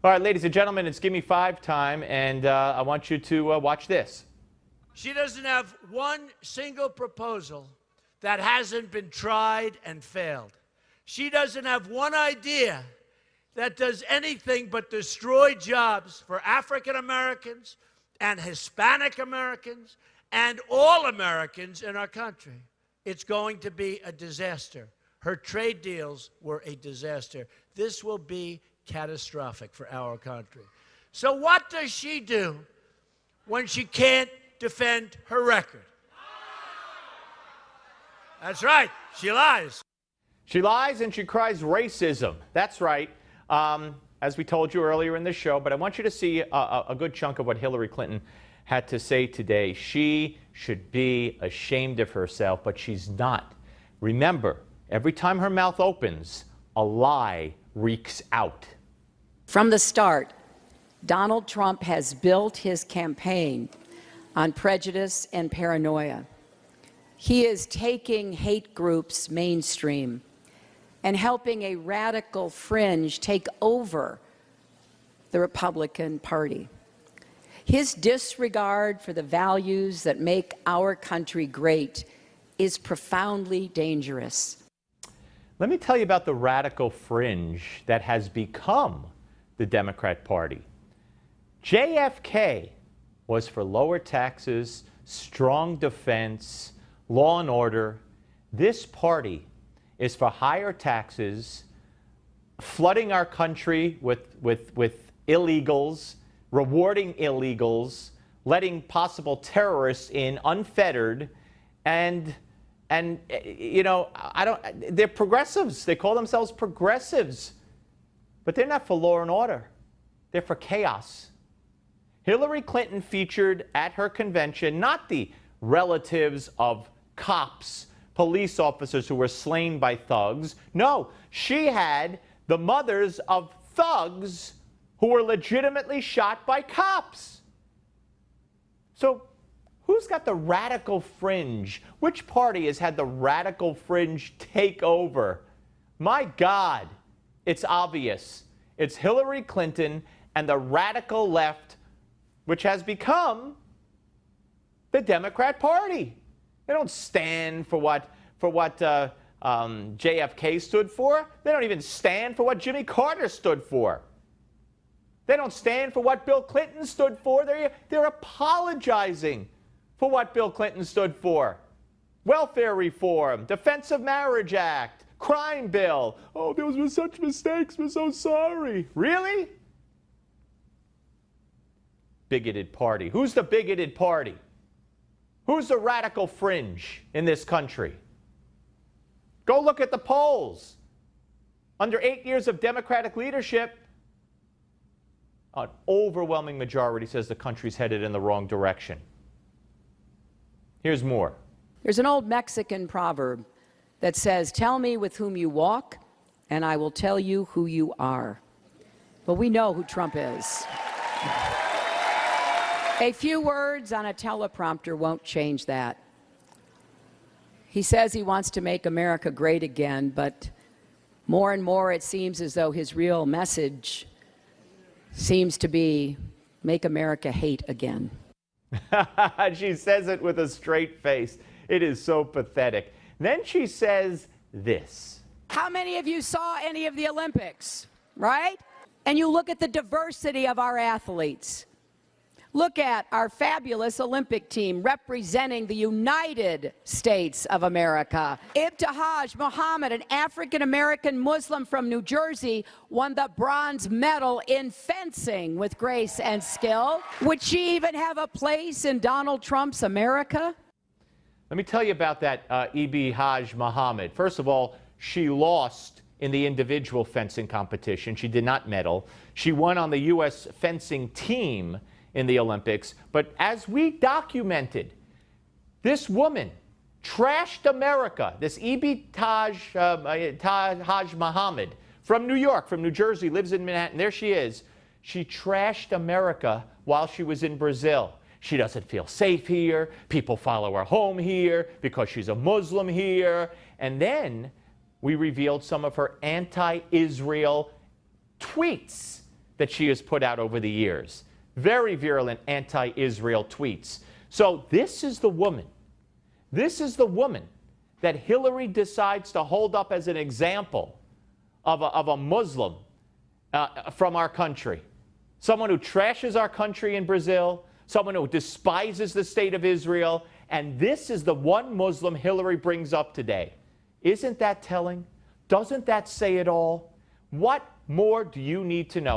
All right, ladies and gentlemen, it's Gimme 5 time, and I want you to watch this. She doesn't have one single proposal that hasn't been tried and failed. She doesn't have one idea that does anything but destroy jobs for African Americans and Hispanic Americans and all Americans in our country. It's going to be a disaster. Her trade deals were a disaster. This will be catastrophic for our country. So what does she do when she can't defend her record? That's right, she lies. She lies and she cries racism. That's right. As we told you earlier in the show, but I want you to see a good chunk of what Hillary Clinton had to say today. She should be ashamed of herself, but she's not. Remember, every time her mouth opens, a lie reeks out. From the start, Donald Trump has built his campaign on prejudice and paranoia. He is taking hate groups mainstream and helping a radical fringe take over the Republican Party. His disregard for the values that make our country great is profoundly dangerous. Let me tell you about the radical fringe that has become the Democrat Party. JFK was for lower taxes, strong defense, law and order. This party is for higher taxes, flooding our country with illegals, rewarding illegals, letting possible terrorists in unfettered, and you know, they're progressives. They call themselves progressives, but they're not for law and order. They're for chaos. Hillary Clinton featured at her convention not the relatives of cops, police officers who were slain by thugs. No, she had the mothers of thugs who were legitimately shot by cops. So who's got the radical fringe? Which party has had the radical fringe take over? My God, it's obvious. It's Hillary Clinton and the radical left, which has become the Democrat Party. They don't stand for what JFK stood for. They don't even stand for what Jimmy Carter stood for. They don't stand for what Bill Clinton stood for. They're apologizing for what Bill Clinton stood for. Welfare reform, Defense of Marriage Act, crime bill. Oh, those were such mistakes. We're so sorry. Really? Bigoted party. Who's the bigoted party? Who's the radical fringe in this country? Go look at the polls. Under 8 years of Democratic leadership, an overwhelming majority says the country's headed in the wrong direction. Here's more. There's an old Mexican proverb that says, "Tell me with whom you walk, and I will tell you who you are." But we know who Trump is. A few words on a teleprompter won't change that. He says he wants to make America great again, but more and more it seems as though his real message seems to be make America hate again. She says it with a straight face. It is so pathetic. Then she says this. How many of you saw any of the Olympics, right? And you look at the diversity of our athletes. Look at our fabulous Olympic team representing the United States of America. Ibtihaj Muhammad, an African-American Muslim from New Jersey, won the bronze medal in fencing with grace and skill. Would she even have a place in Donald Trump's America? Let me tell you about that Ibtihaj Muhammad. First of all, she lost in the individual fencing competition. She did not medal. She won on the U.S. fencing team in the Olympics. But as we documented, this woman trashed America. This Ibtihaj Muhammad from New York, from New Jersey, lives in Manhattan. There she is. She trashed America while she was in Brazil. She doesn't feel safe here. People follow her home here because she's a Muslim here. And then we revealed some of her anti-Israel tweets that she has put out over the years. Very virulent anti-Israel tweets. So this is the woman. This is the woman that Hillary decides to hold up as an example of a Muslim from our country. Someone who trashes our country in Brazil, someone who despises the state of Israel, and this is the one Muslim Hillary brings up today. Isn't that telling? Doesn't that say it all? What more do you need to know?